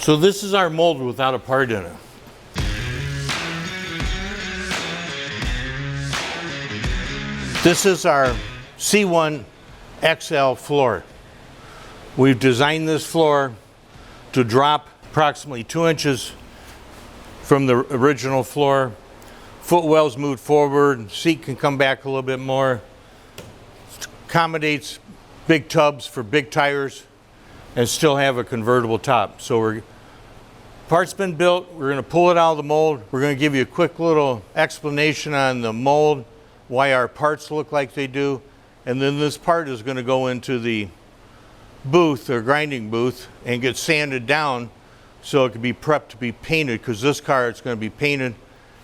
So this is our mold without a part in it. This is our C1 XL floor. We've designed this floor to drop approximately 2 inches from the original floor. Footwell's moved forward, seat can come back a little bit more. Accommodates big tubs for big tires and still have a convertible top. So part's been built, we're gonna pull it out of the mold. We're gonna give you a quick little explanation on the mold, why our parts look like they do. And then this part is gonna go into the booth or grinding booth and get sanded down so it can be prepped to be painted, because this car it's going to be painted.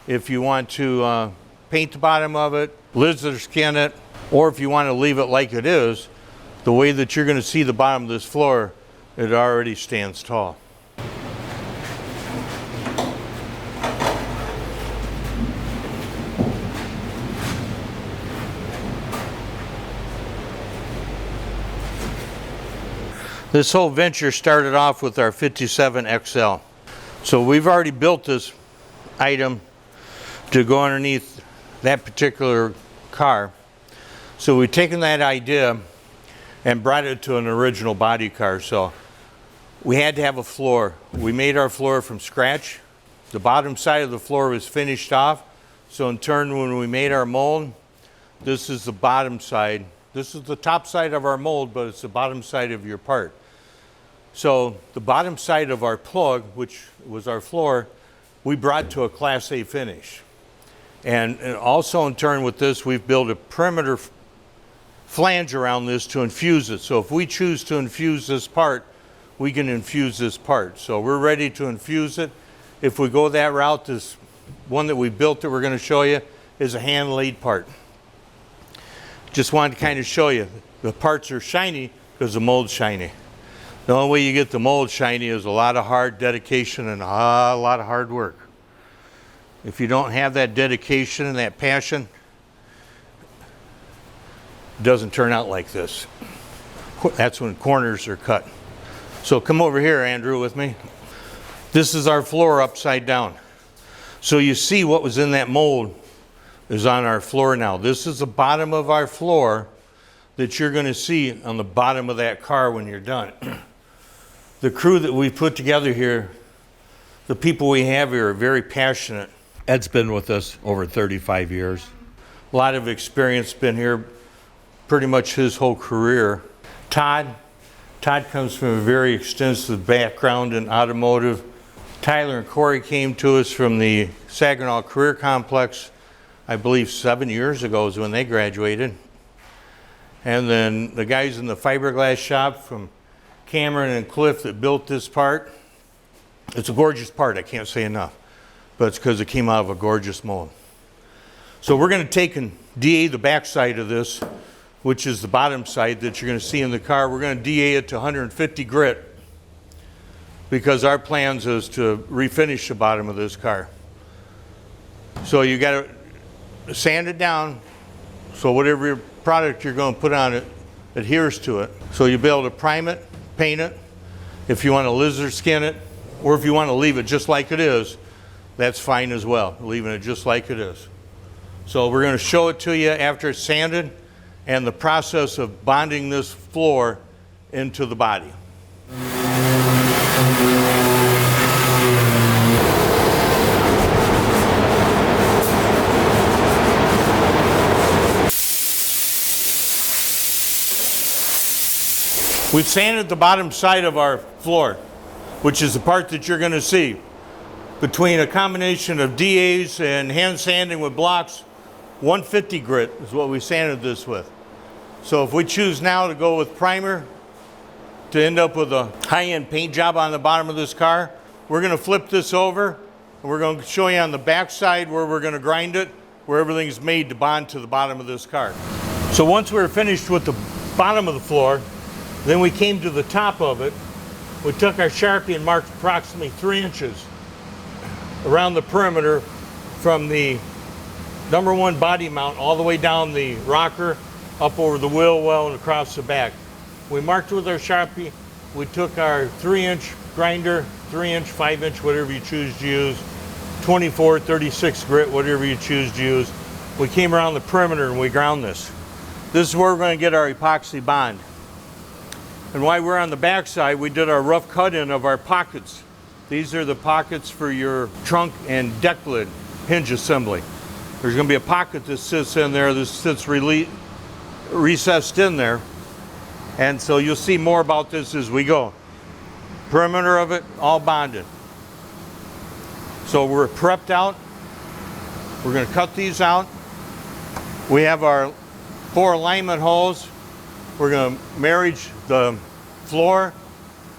If you want to paint the bottom of it, lizard skin it, or if you want to leave it like it is, the way that you're going to see the bottom of this floor, it already stands tall. This whole venture started off with our 57 XL. So we've already built this item to go underneath that particular car. So we've taken that idea and brought it to an original body car. So we had to have a floor. We made our floor from scratch. The bottom side of the floor was finished off. So in turn, when we made our mold, this is the bottom side. This is the top side of our mold, but it's the bottom side of your part. So the bottom side of our plug, which was our floor, we brought to a Class A finish. And also in turn with this, we've built a perimeter flange around this to infuse it. So if we choose to infuse this part, we can infuse this part. So we're ready to infuse it. If we go that route, this one that we built that we're going to show you is a hand laid part. Just wanted to kind of show you the parts are shiny because the mold's shiny. The only way you get the mold shiny is a lot of hard dedication and a lot of hard work. If you don't have that dedication and that passion, it doesn't turn out like this. That's when corners are cut. So come over here, Andrew, with me. This is our floor upside down. So you see what was in that mold is on our floor now. This is the bottom of our floor that you're going to see on the bottom of that car when you're done. The crew that we put together here, the people we have here are very passionate. Ed's been with us over 35 years. A lot of experience, been here pretty much his whole career. Todd comes from a very extensive background in automotive. Tyler and Corey came to us from the Saginaw Career Complex, I believe 7 years ago is when they graduated. And then the guys in the fiberglass shop from Cameron and Cliff that built this part. It's a gorgeous part, I can't say enough, but it's because it came out of a gorgeous mold. So we're going to take and DA the back side of this, which is the bottom side that you're going to see in the car. We're going to DA it to 150 grit because our plans is to refinish the bottom of this car. So you got to sand it down so whatever product you're going to put on it adheres to it. So you'll be able to prime it, paint it. If you want to lizard skin it, or if you want to leave it just like it is, that's fine as well, leaving it just like it is. So we're going to show it to you after it's sanded and the process of bonding this floor into the body. We've sanded the bottom side of our floor, which is the part that you're going to see. Between a combination of DAs and hand sanding with blocks, 150 grit is what we sanded this with. So if we choose now to go with primer to end up with a high-end paint job on the bottom of this car, we're going to flip this over and we're going to show you on the back side where we're going to grind it, where everything's made to bond to the bottom of this car. So once we were finished with the bottom of the floor, then we came to the top of it. We took our Sharpie and marked approximately 3 inches around the perimeter from the #1 body mount all the way down the rocker, up over the wheel well and across the back. We marked with our Sharpie we took our 3-inch grinder, 3-inch, 5-inch, whatever you choose to use, 24, 36 grit, whatever you choose to use. We came around the perimeter and we ground this. This is where we're going to get our epoxy bond. And while we're on the back side, we did our rough cut in of our pockets. These are the pockets for your trunk and deck lid hinge assembly. There's going to be a pocket that sits in there, that sits recessed in there. And so you'll see more about this as we go. Perimeter of it, all bonded. So we're prepped out. We're going to cut these out. We have our 4 alignment holes. We're going to marriage the floor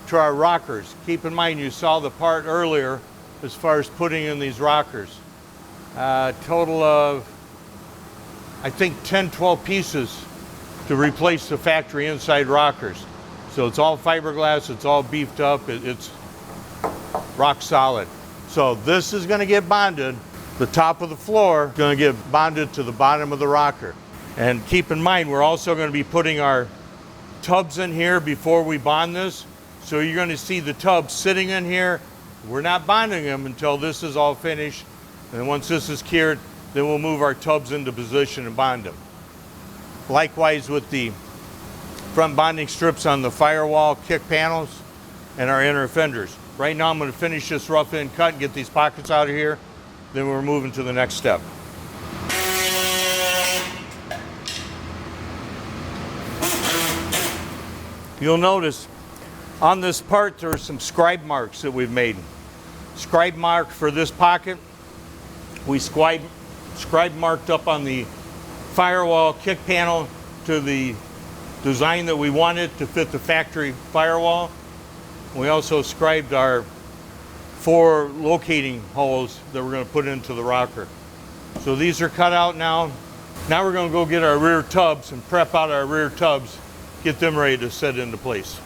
to our rockers. Keep in mind, you saw the part earlier as far as putting in these rockers. Total of, I think, 10, 12 pieces to replace the factory inside rockers. So it's all fiberglass, it's all beefed up, it's rock solid. So this is going to get bonded. The top of the floor is going to get bonded to the bottom of the rocker. And keep in mind, we're also going to be putting our tubs in here before we bond this. So you're going to see the tubs sitting in here. We're not bonding them until this is all finished. And once this is cured, then we'll move our tubs into position and bond them. Likewise with the front bonding strips on the firewall kick panels and our inner fenders. Right now I'm going to finish this rough end cut and get these pockets out of here. Then we're moving to the next step. You'll notice on this part there are some scribe marks that we've made. Scribe mark for this pocket, we scribe marked up on the firewall kick panel to the design that we wanted to fit the factory firewall. We also scribed our 4 locating holes that we're going to put into the rocker. So these are cut out now. Now we're going to go get our rear tubs and prep out our rear tubs, get them ready to set into place.